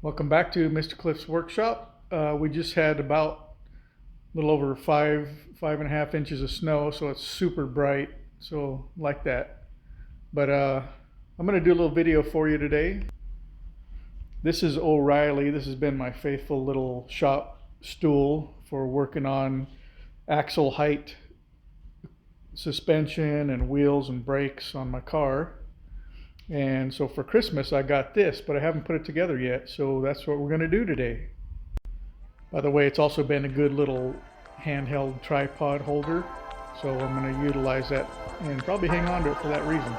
Welcome back to Mr. Cliff's workshop. We just had about a little over 5.5 inches of snow, so it's super bright. So like that. But I'm gonna do a little video for you today. This is O'Reilly. This has been my faithful little shop stool for working on axle height, suspension, and wheels and brakes on my car. And so for Christmas I got this, but I haven't put it together yet. So that's what we're gonna do today. By the way, it's also been a good little handheld tripod holder, so I'm going to utilize that and probably hang on to it for that reason.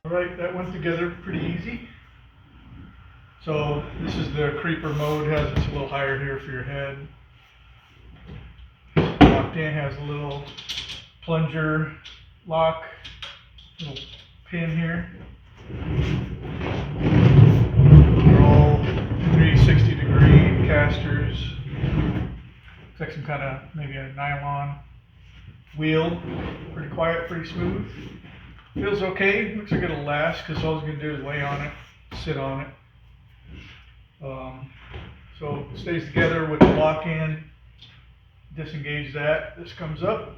Alright, that went together pretty easy. So this is the creeper mode, has its a little higher here for your head. Locked in, has a little plunger lock, little pin here. They're all 360-degree casters. Looks like some kind of maybe a nylon wheel. Pretty quiet, pretty smooth. Feels okay. Looks like it'll last because all it's going to do is lay on it, sit on it. So it stays together with the lock in. Disengage that. This comes up.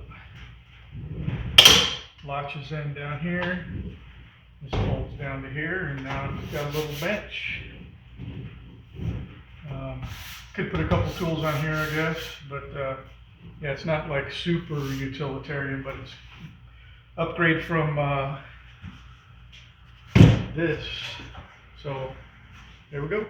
Latches in down here. This folds down to here, and now it's got a little bench. Could put a couple tools on here, I guess, but yeah, it's not like super utilitarian, but it's upgrade from this. So there we go.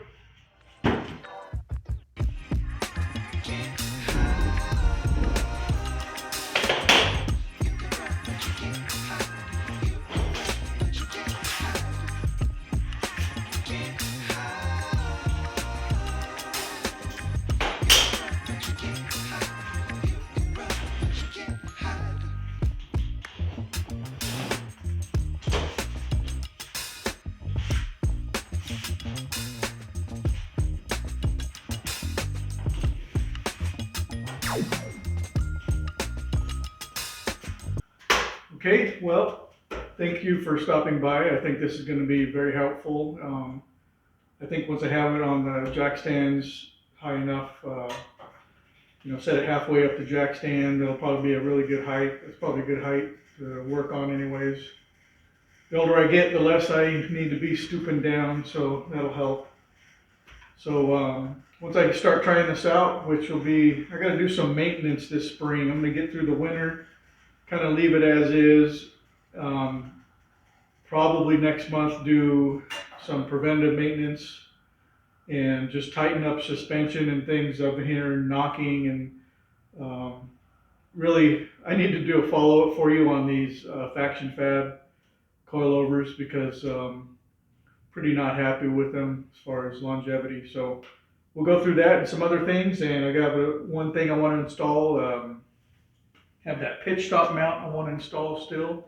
Okay, well, thank you for stopping by. I think this is going to be very helpful. I think once I have it on the jack stands high enough, set it halfway up the jack stand, it'll probably be a really good height. It's probably a good height to work on anyways. The older I get, the less I need to be stooping down, so that'll help. So once I start trying this out, which will be, I got to do some maintenance this spring. I'm going to get through the winter, kind of leave it as is. Probably next month do some preventive maintenance and just tighten up suspension and things up here, knocking, and really I need to do a follow-up for you on these Faction Fab coilovers because pretty not happy with them as far as longevity. So we'll go through that and some other things, and I got one thing I want to install. Have that pitch stop mount I want to install still.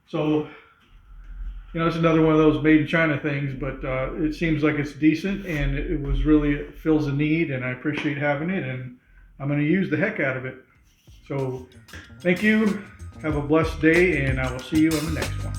So, it's another one of those made in China things, but it seems like it's decent, and it fills a need, and I appreciate having it, and I'm going to use the heck out of it. So, thank you. Have a blessed day, and I will see you on the next one.